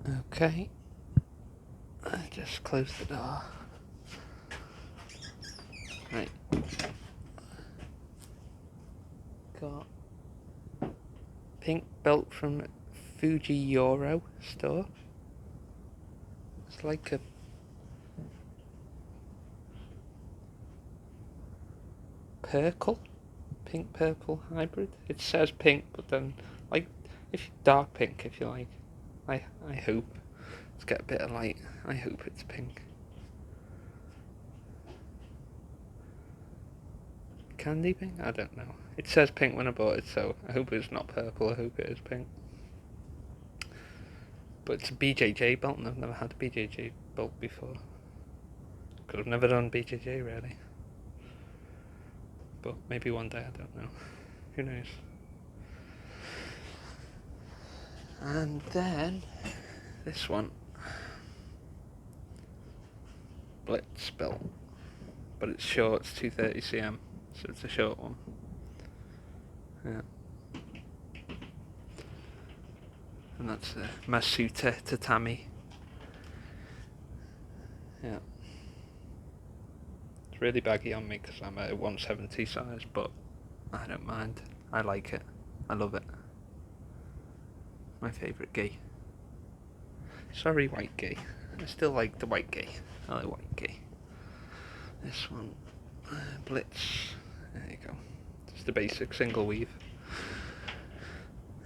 Okay, I just close the door. Right, got pink belt from Fuji Euro store. It's like a pink purple hybrid. It says pink, but then like if dark pink, if you like. I hope let's get a bit of light. I hope it's pink. Candy pink? I don't know. It says pink when I bought it, so I hope it's not purple. I hope it is pink. But it's a BJJ belt, and I've never had a BJJ belt before. Because I've never done BJJ really. But maybe one day, I don't know. Who knows? And then this one, Blitz belt, but it's short. It's 230 cm, so it's a short one. Yeah. And that's a Masuta Tatami. Yeah. It's really baggy on me because I'm a 170 size, but I don't mind. I like it. I love it. My favourite gi. Sorry, white gi. I still like the white gi. I like white gi. This one, Blitz. There you go. Just the basic single weave.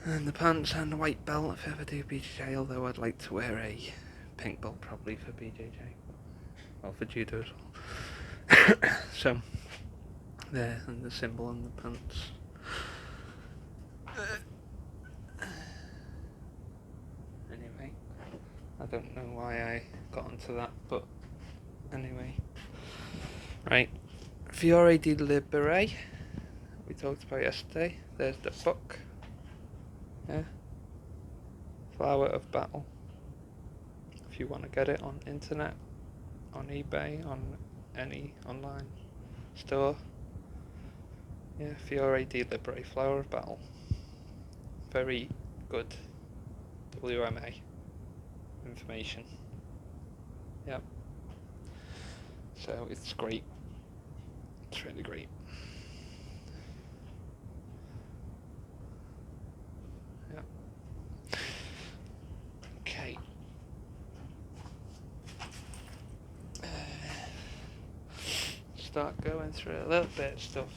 And the pants and the white belt if I ever do BJJ, although I'd like to wear a pink belt probably for BJJ. Well, for judo as well. So, there, and the symbol on the pants. Anyway, I don't know why I got onto that, but anyway. Right, Fiore di Libere, we talked about yesterday. There's the book. Yeah. Flower of Battle. If you want to get it on internet, on eBay, on any online store. Yeah, Fiore di Libere, Flower of Battle. Very good WMA information. Yep. So it's great. It's really great. Yep. Okay. Start going through a little bit of stuff.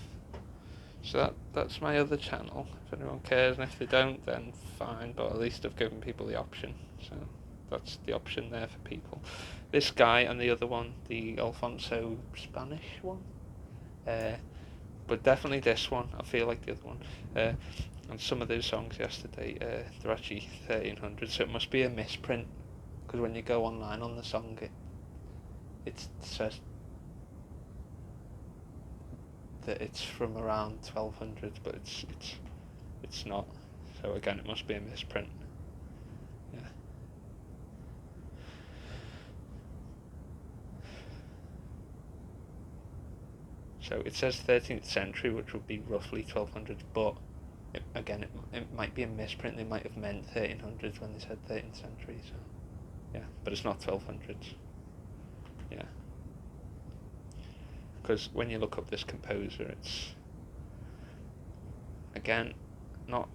So that's my other channel, if anyone cares, and if they don't, then fine, but at least I've given people the option, so that's the option there for people. This guy and the other one, the Alfonso Spanish one, but definitely this one, I feel like the other one, and some of those songs yesterday, they're actually 1300, so it must be a misprint, because when you go online on the song, it says that it's from around 1200, but it's not. So again, it must be a misprint. Yeah. So it says 13th century, which would be roughly 1200, but it might be a misprint. They might have meant 1300s when they said 13th century. So yeah, but it's not 1200s. Yeah. Because when you look up this composer, it's again not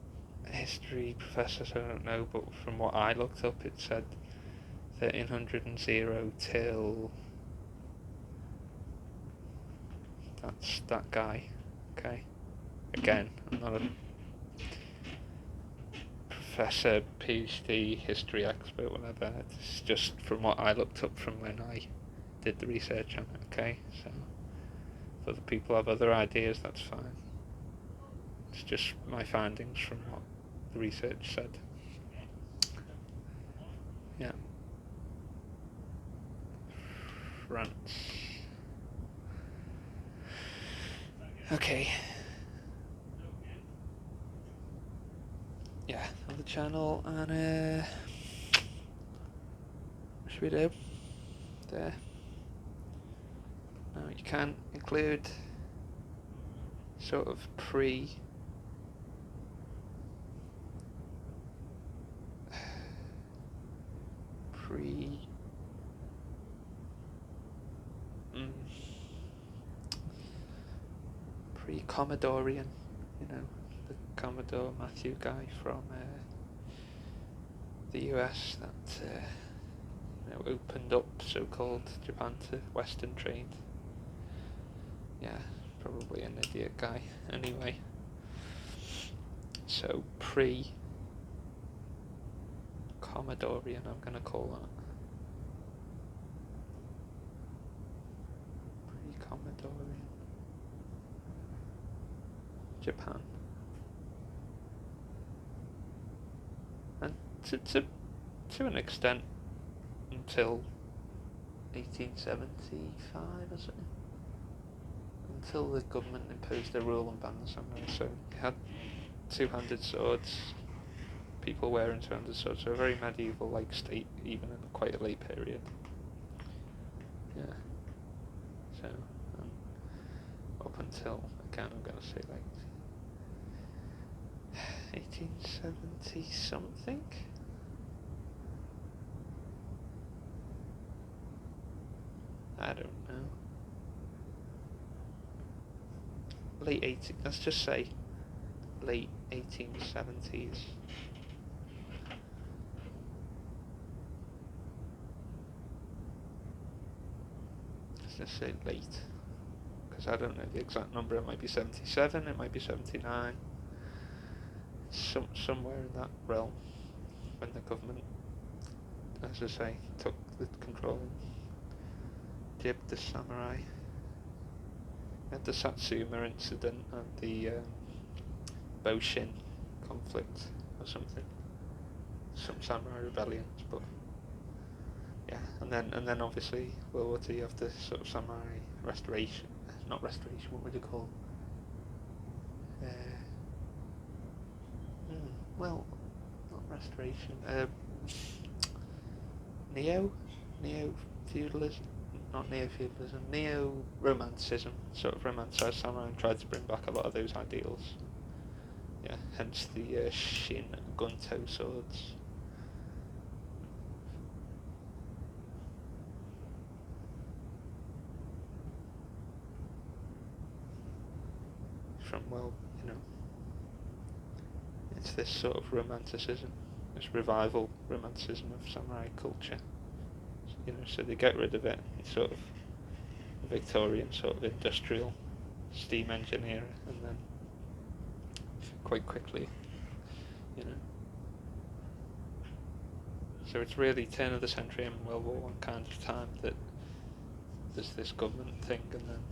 a history professor, so I don't know, but from what I looked up, it said 1300 till that's that guy. Okay. Again, I'm not a professor, PhD, history expert, whatever. It's just from what I looked up from when I did the research on it. Okay, so if other people have other ideas, that's fine. It's just my findings from what the research said. Yeah. France. Okay. Yeah, on the channel, and what should we do? There. Now you can include sort of pre pre-Commodorian, the Commodore Matthew guy from the US that opened up so-called Japan to Western trade. Yeah, probably an idiot guy. Anyway, so pre-Commodorian, I'm gonna call that. Pre-Commodorian Japan. And to an extent until 1875 or something. Until the government imposed a rule and banned the samurai. So you had two-handed swords, people wearing two-handed swords, so a very medieval-like state, even in quite a late period. Yeah. So, up until, again, I'm going to say like 1870 something. I don't know. Let's just say late 1870s. Let's just say late, because I don't know the exact number. It might be 77, it might be 79. Somewhere in that realm, when the government, as I say, took the control and jibbed the samurai. At the Satsuma incident and the Boshin conflict or something, some samurai rebellions, but yeah, and then obviously World War II, you have the sort of samurai restoration, not restoration, what would you call? Well, not restoration. Neo-feudalism. Not neo-feudalism, neo-romanticism, sort of romanticized samurai, and tried to bring back a lot of those ideals. Yeah, hence the Shin Gunto swords. From, it's this sort of romanticism, this revival romanticism of samurai culture. So they get rid of it, it's sort of Victorian sort of industrial steam engineer, and then quite quickly, so it's really turn of the century and World War I kind of time that there's this government thing, and then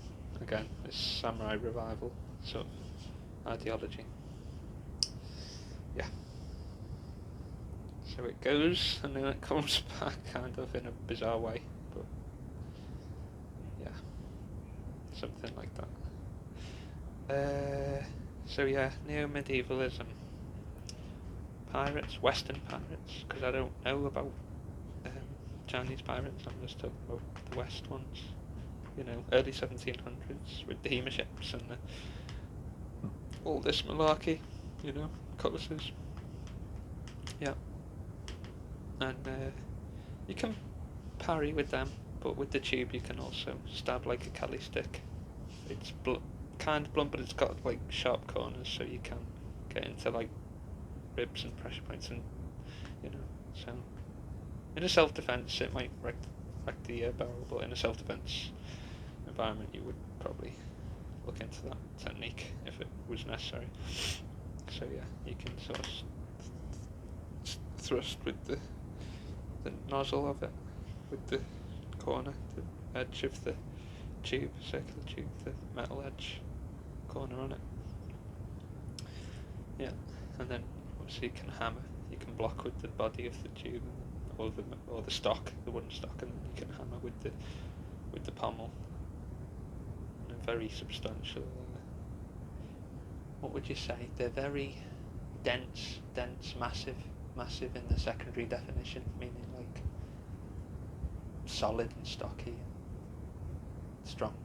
again this samurai revival sort of ideology. Yeah. So it goes and then it comes back kind of in a bizarre way, but yeah, something like that. So yeah, neo-medievalism. Pirates, Western pirates, because I don't know about Chinese pirates, I'm just talking about the West ones. Early 1700s with the steamer ships and all this malarkey, cutlasses. Yeah. And you can parry with them, but with the tube you can also stab like a Kali stick. It's kind of blunt, but it's got like sharp corners, so you can get into like ribs and pressure points, and so in a self-defense it might wreck the barrel, but in a self-defense environment you would probably look into that technique if it was necessary. So yeah, you can sort of thrust with the nozzle of it, with the corner, the edge of the tube, circular tube, the metal edge corner on it. Yeah, and then obviously you can hammer, you can block with the body of the tube, or the stock, the wooden stock, and then you can hammer with the pommel. And a very substantial. What would you say? They're very dense, massive in the secondary definition, meaning like solid and stocky and strong.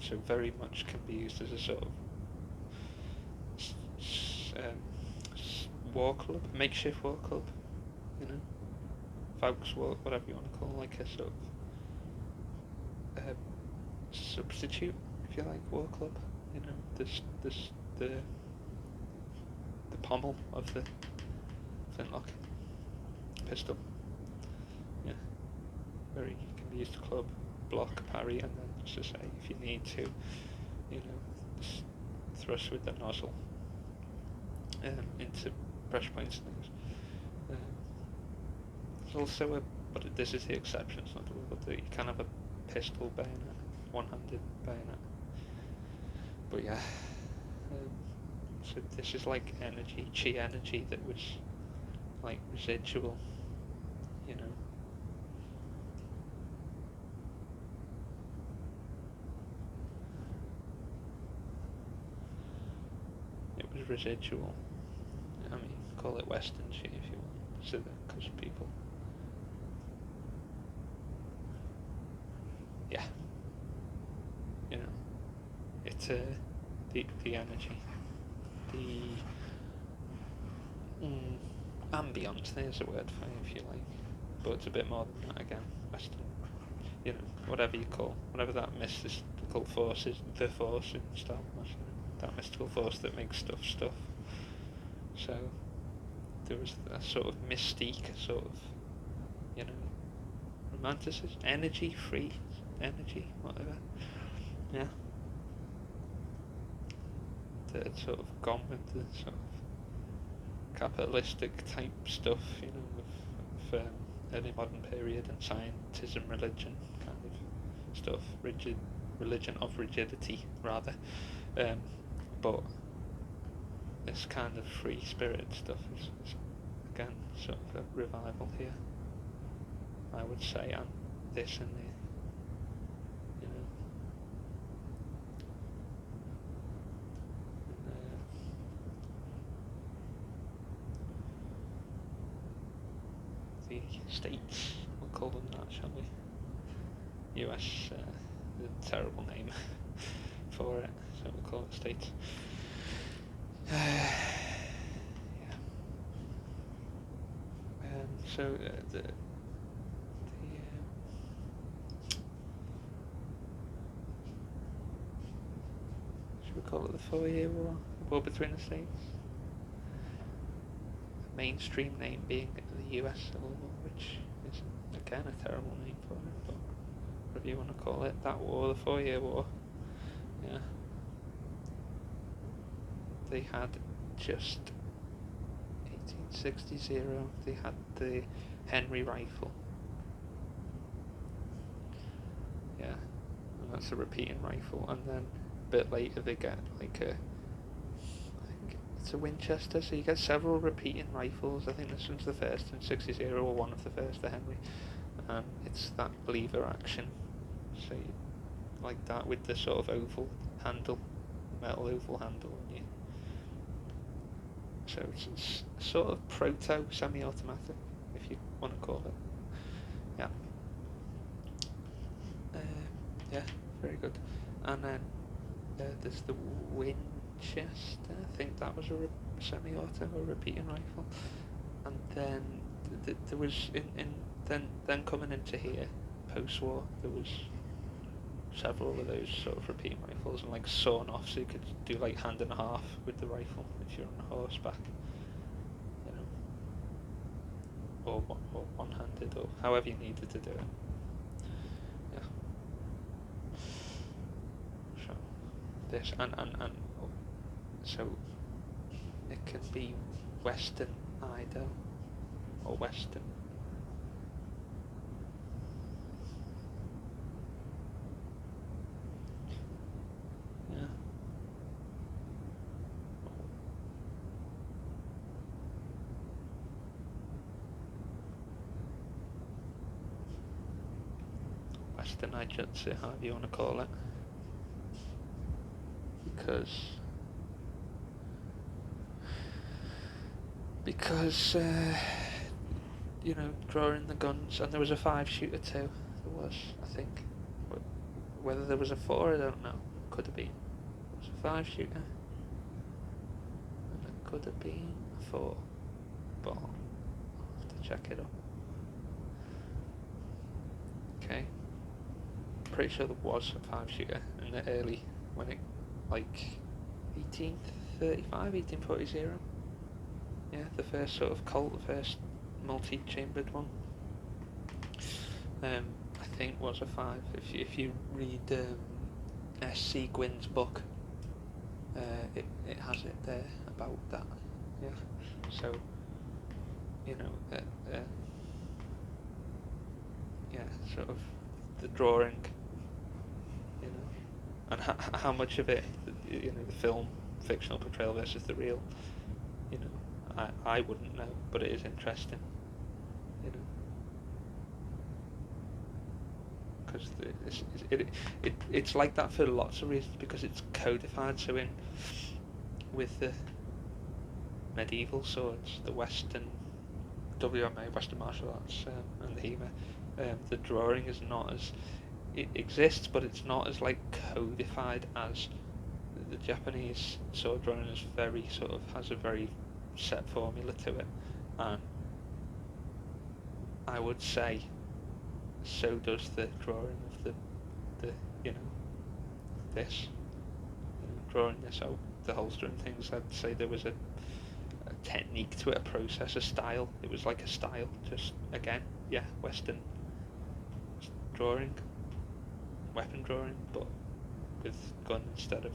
So very much can be used as a sort of war club, makeshift war club, folks, whatever you want to call, like a sort of substitute, if you like, war club. You know, this the pommel of the flintlock pistol. Yeah, very can be used to club, block, parry, and then, as I say, if you need to, you know, thrust with the nozzle into pressure points and things. There's also but this is the exception, it's not the rule, but you can have a pistol bayonet, one-handed bayonet. But yeah, so this is like energy, chi energy that was like residual, you know. It was residual. I mean, call it Western chi if you want, so because people. Yeah. You know, it's the energy, the ambience. There's a word for it if you like, but it's a bit more than that again. Western, you know, whatever you call, whatever that mystical force is, the force in Star Wars, you know, that mystical force that makes stuff. So there was a sort of mystique, a sort of, you know, romanticism, energy, free energy, whatever. Yeah. That had sort of gone with the sort of capitalistic type stuff, you know, of early modern period and scientism, religion kind of stuff, religion of rigidity rather, but this kind of free spirit stuff is again sort of a revival here, I would say, and this and the, you know, the states, we'll call them that, shall we? US, a terrible name for it, so we'll call it states. Yeah. So should we call it the 4-year war? The war between the states? The mainstream name being the US Civil War, which is again a terrible name for it, but whatever you want to call it, that war, the 4-year war. Yeah. They had just 1860, they had the Henry rifle. Yeah, and that's a repeating rifle, and then a bit later they get like I think it's a Winchester, so you get several repeating rifles. I think this one's the first in 60 or one of the first, the Henry, and it's that lever action, so you, like that with the sort of oval handle, metal oval handle, and you, so it's sort of proto semi-automatic, if you want to call it. Yeah. Yeah, very good. And then there's the Winchester. I think that was a semi-auto or repeating rifle. And then there was then coming into here post-war, there was several of those sort of repeating rifles, and like sawn off, so you could do like hand and a half with the rifle if you're on horseback, you know, or one-handed, or however you needed to do it. Yeah. So this and so it can be Western Ido or Western. Yeah. Western Ijutsu, however you want to call it. Because you know, drawing the guns, and there was a 5-shooter too. There was, I think. But whether there was a 4, I don't know. Could have been. It was a 5-shooter, and it could have been a 4. But I'll have to check it up. Okay. Pretty sure there was a 5-shooter in the early, when it, like, 1835, 1840. Yeah, the first sort of Colt, the first multi-chambered one. I think was a 5. If you read S.C. Gwynn's book, it has it there about that. Yeah. So, you know, yeah, sort of the drawing, you know, and how much of it, you know, the film fictional portrayal versus the real, you know, I wouldn't know, but it is interesting, you know, because it's like that for lots of reasons, because it's codified. So in with the medieval swords, the Western WMA, Western martial arts, and the HEMA, the drawing is not as, it exists, but it's not as like codified as the Japanese sword drawing is very sort of, has a very set formula to it, and I would say so does the drawing of the you know, this, you know, drawing this out, the holster and things. I'd say there was a technique to it, a process, a style. It was like a style, just again, yeah, Western drawing, weapon drawing, but with gun instead of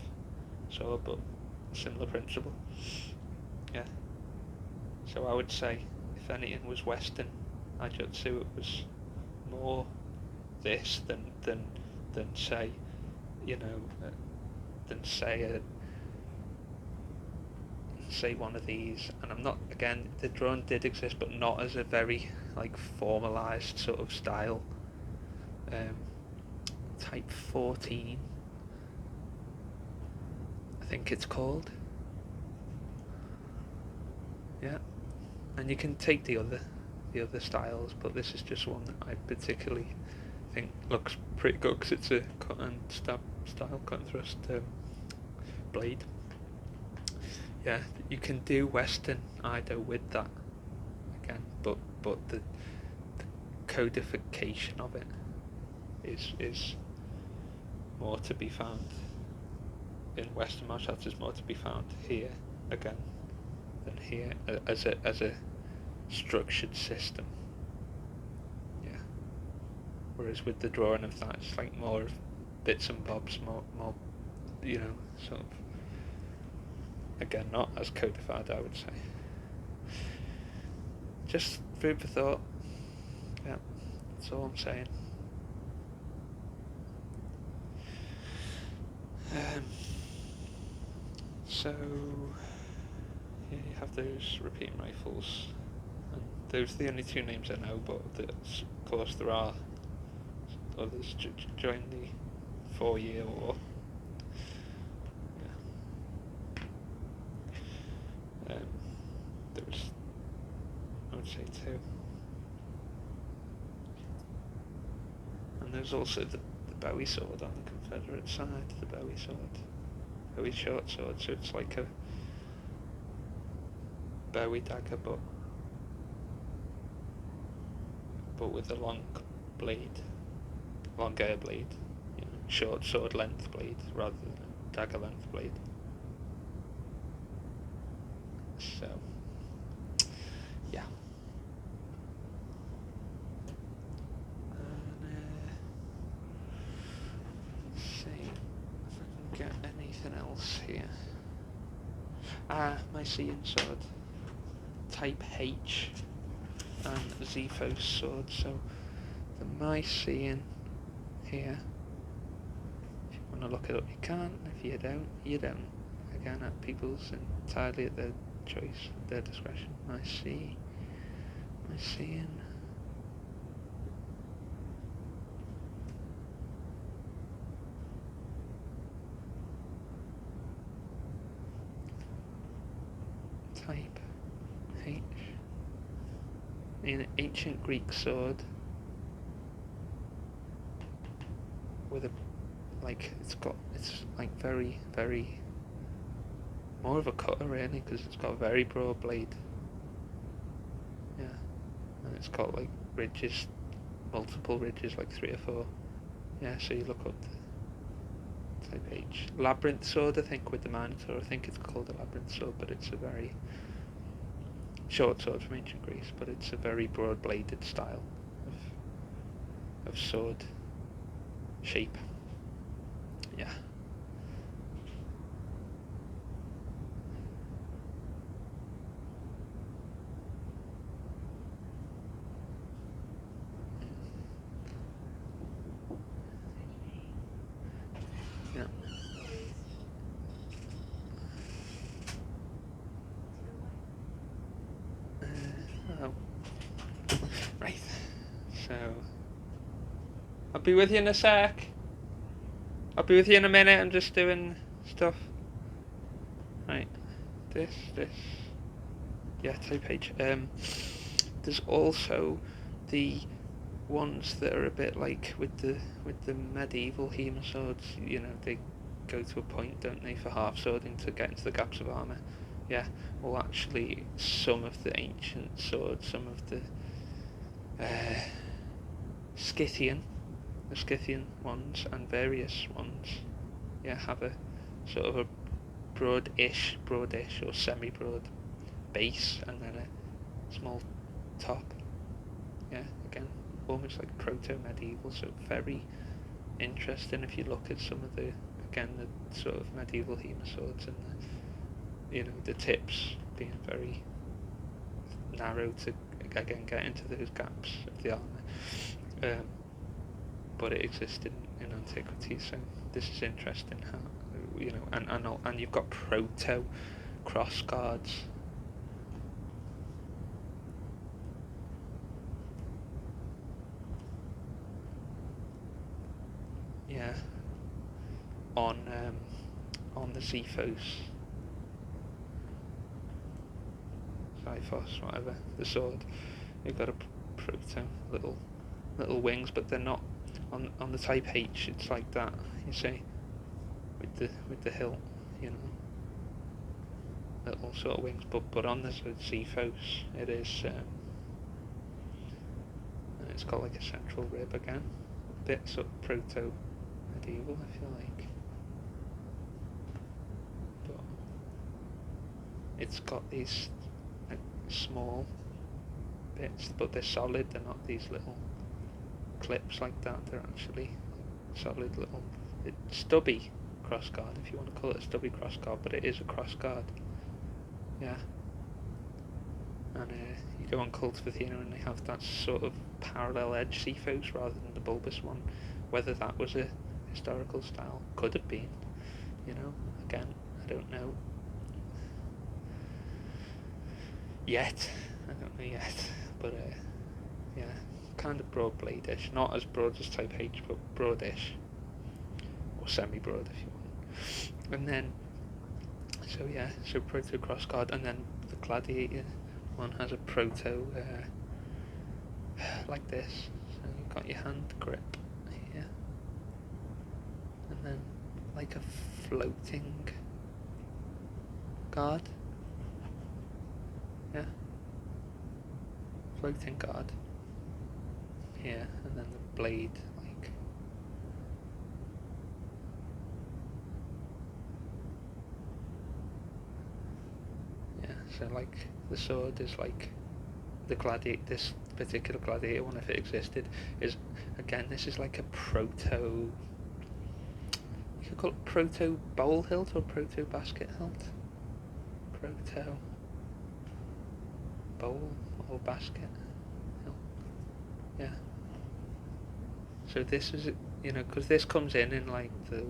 sword, but similar principle. Yeah. So I would say, if anything was Western Ajutsu, it was more this than say, you know, than say say one of these. And I'm not, again, the drawing did exist, but not as a very like formalized sort of style. Type 14, I think it's called. Yeah, and you can take the other styles, but this is just one that I particularly think looks pretty good, because it's a cut and stab style, cut and thrust blade. Yeah, you can do Western Ido with that again, but the codification of it is more to be found in Western martial arts, is more to be found here again than here as a structured system. Yeah. Whereas with the drawing of that, it's like more of bits and bobs, more you know, sort of, again, not as codified, I would say. Just food for thought. Yeah, that's all I'm saying. So, yeah, you have those repeating rifles, and those are the only two names I know, but of course there are others during the 4-year war. Yeah. There was, I would say, 2. And there's also the Bowie sword on the Confederate side, the Bowie short sword, so it's like a Bowie dagger, but with a long blade, longer blade, you know, short sword length blade rather than a dagger length blade. So, yeah. Let's see if I can get anything else here. My Mycenaean sword, type H, and Xephos sword. So the Mycenaean here, if you want to look it up, you can. If you don't, you don't. Again, at people's, entirely at their choice, their discretion. Mycenaean. Type H. An ancient Greek sword with a, like, it's like very, very, more of a cutter really, because it's got a very broad blade. Yeah, and it's got like ridges multiple ridges, like 3 or 4. Yeah, so you look up the type H. Labyrinth sword, I think, with the Minotaur. I think it's called a labyrinth sword, but it's a very short sword from ancient Greece, but it's a very broad-bladed style of sword shape. Yeah. Yeah. Oh. Right. So I'll be with you in a sec. I'll be with you in a minute. I'm just doing stuff. Right. This. Yeah, type H. There's also the ones that are a bit like with the medieval Hema swords. You know, they go to a point, don't they, for half swording to get into the gaps of armour. Yeah. Well, actually, some of the ancient swords, some of the Scythian ones and various ones, yeah, have a sort of a broadish or semi-broad base and then a small top. Yeah, again, almost like proto-medieval, so very interesting if you look at some of the sort of medieval Hema swords and the tips being very narrow to again get into those gaps of the armour. But it existed in antiquity, so this is interesting how and you've got proto cross guards. Yeah, on the Xephos, whatever, the sword, you've got a proto little wings, but they're not on the type H. It's like that, you see, with the hilt, little sort of wings, but on the Xephos it is, and it's got like a central rib again, a bit sort of proto medieval, I feel like, but it's got these like small bits, but they're solid. They're not these little clips like that. They're actually solid little stubby crossguard, if you want to call it a stubby crossguard, but it is a crossguard. Yeah. And you go on Cult of Athena and they have that sort of parallel edge Xephos rather than the bulbous one. Whether that was a historical style, could have been, again, I don't know yet, but yeah, kind of broad blade-ish, not as broad as type H, but broadish, or semi-broad if you want. And then, so proto crossguard, and then the gladiator one has a proto, like this, so you've got your hand grip here, and then like a floating guard, yeah, floating guard here, and then the blade like so like the sword is like this particular gladiator one, if it existed, is again, this is like a proto, you could call it proto bowl hilt or proto basket hilt, proto bowl or basket hilt, yeah. So this is, because this comes in like the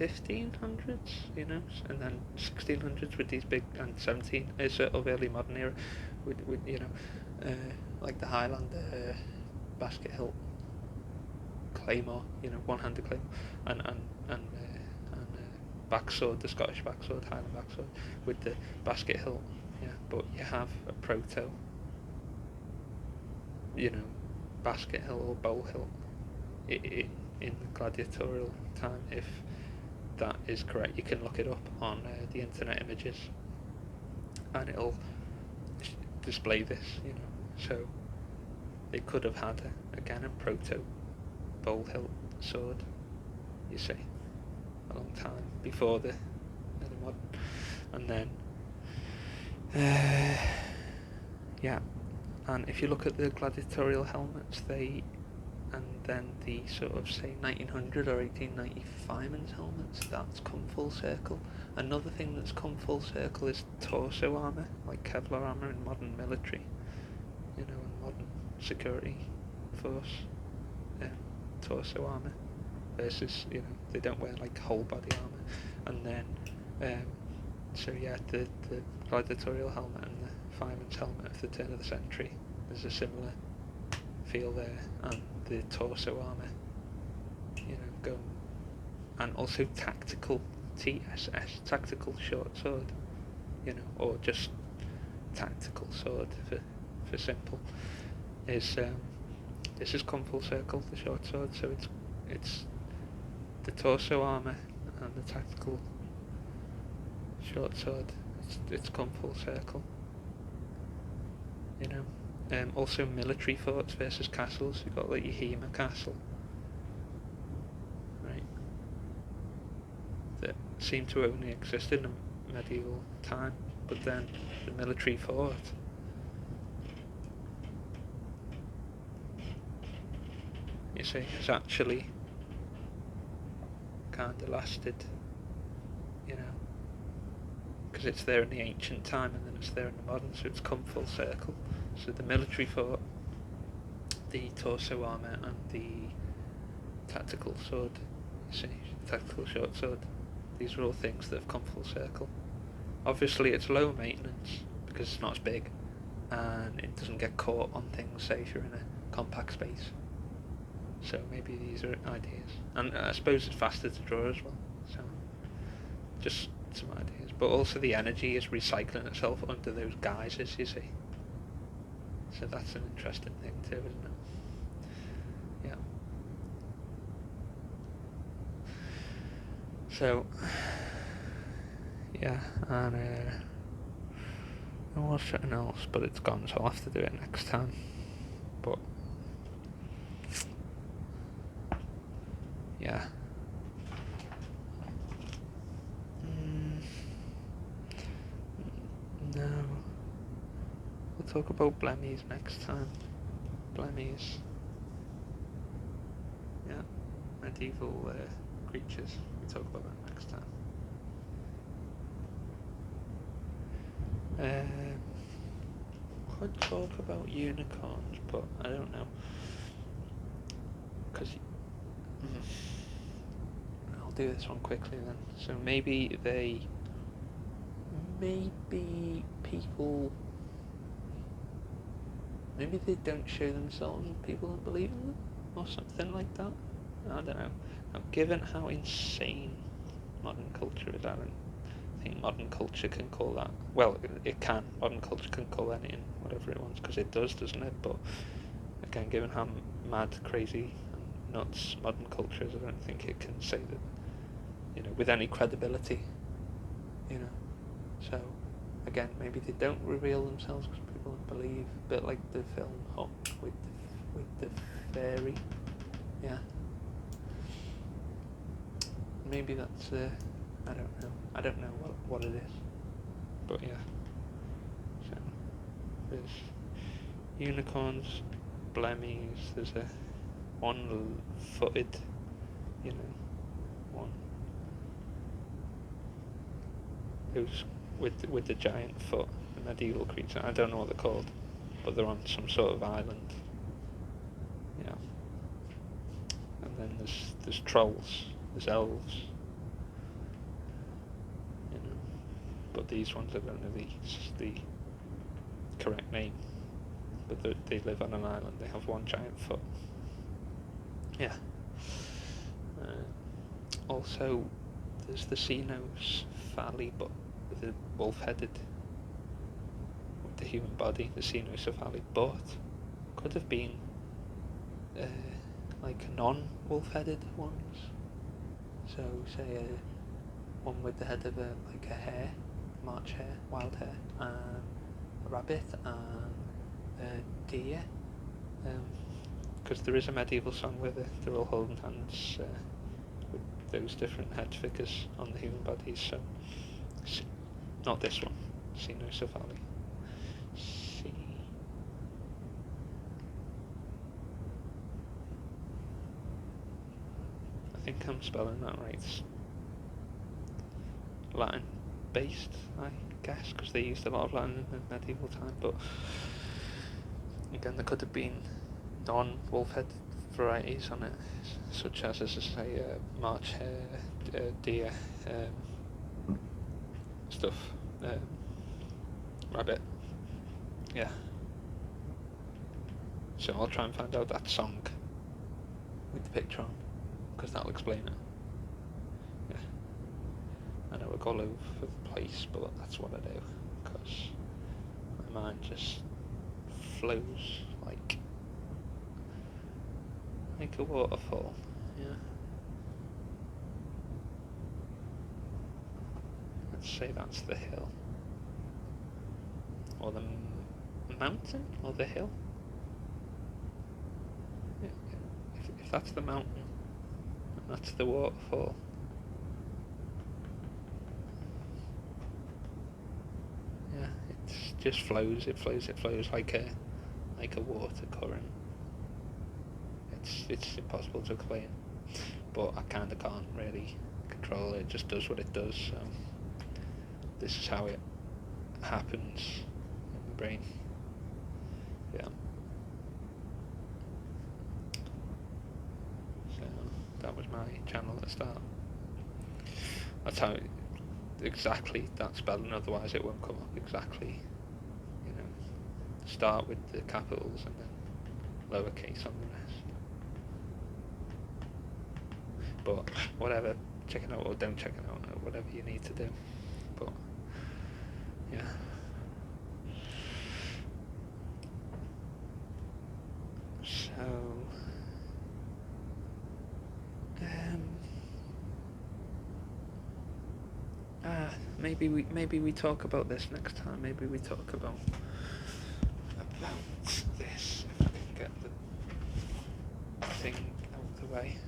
1500s, and then 1600s with these big, and 17 is sort of early modern era with like the Highlander basket hilt claymore, one-handed claymore, and backsword, the Scottish backsword, Highland backsword with the basket hilt, yeah. But you have a proto, basket hilt or bowl hilt in the gladiatorial time, if that is correct. You can look it up on the internet images and it'll display this, so they could have had again a proto bowl hilt sword, you see, a long time before the modern. And then yeah, and if you look at the gladiatorial helmets, and then the sort of say 1900 or 1890 fireman's helmets, that's come full circle. Another thing that's come full circle is torso armour, like Kevlar armour in modern military, in modern security force, torso armour versus, they don't wear like whole body armour. And then, so yeah, the gladiatorial helmet and the fireman's helmet of the turn of the century, there's a similar feel there, and the torso armour, go, and also tactical TSS, tactical short sword, or just tactical sword for simple, is this has come full circle, the short sword. So it's the torso armour and the tactical short sword. It's come full circle. Also military forts versus castles. You've got like your Hema castle, right? That seemed to only exist in a medieval time, but then the military fort, you see, has actually kind of lasted, because it's there in the ancient time and then it's there in the modern, so it's come full circle. So the military fort, the torso armour, and the tactical sword, you see, tactical short sword, these are all things that have come full circle. Obviously it's low maintenance because it's not as big, and it doesn't get caught on things, say if you're in a compact space. So maybe these are ideas, and I suppose it's faster to draw as well, so just some ideas. But also the energy is recycling itself under those guises, you see, so that's an interesting thing too, isn't it? Yeah. So yeah, and there was something else, but it's gone, so I'll have to do it next time. But yeah. No. We'll talk about blemmies next time. Blemmies. Yeah. Medieval creatures. We'll talk about that next time. Could talk about unicorns, but I don't know. Because I'll do this one quickly then. So maybe people, maybe they don't show themselves and people don't believe in them, or something like that. I don't know. Now, given how insane modern culture is, I don't think modern culture can call that, well, it can, modern culture can call anything whatever it wants, because it does, doesn't it? But again, given how mad, crazy and nuts modern culture is, I don't think it can say that, with any credibility, so again, maybe they don't reveal themselves because people don't believe, a bit like the film Hook with the fairy. Yeah, maybe that's I don't know what it is, but yeah. So there's unicorns, blemmies, there's a one-footed, one who's with the giant foot, the medieval creature. I don't know what they're called, but they're on some sort of island. Yeah. And then there's trolls, there's elves, but these ones, I don't know the correct name, but they live on an island, they have one giant foot. Yeah. Also, there's the Cynocephaly, but with the wolf-headed, with the human body, the Cynocephaly, but could have been like non-wolf-headed ones. So, say one with the head of like a hare, March hare, wild hare, and a rabbit, and a deer, because there is a medieval song where they're all holding hands with those different head figures on the human bodies. So, not this one. See no Savali. See. I think I'm spelling that right. It's Latin based, I guess, because they used a lot of Latin in medieval time, but again, there could have been non-wolf head varieties on it, such as I say, march hare, deer, stuff, rabbit. Yeah. So I'll try and find out that song with the picture on, because that'll explain it. Yeah. I know I go all over the place, but that's what I do, because my mind just flows like a waterfall. Yeah. Let's say that's the hill, or the mountain, or the hill. Yeah. If that's the mountain, and that's the waterfall. Yeah, it just flows. It flows like a water current. It's impossible to explain, but I kind of can't really control it. It just does what it does. So this is how it happens in my brain. Yeah. So that was my channel at the start. That's how exactly that spelling. Otherwise, it won't come up exactly. You know, start with the capitals and then lowercase on the rest. But whatever, check it out or don't check it out, or whatever you need to do. But yeah. So maybe we talk about this next time. Maybe we talk about this, if I can get the thing out of the way.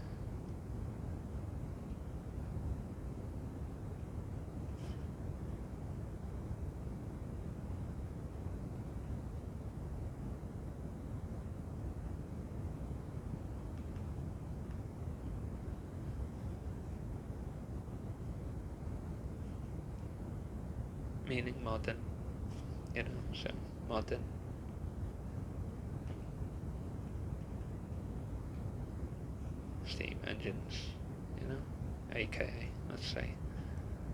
Meaning modern, you know, so modern. Steam engines, you know, aka, let's say.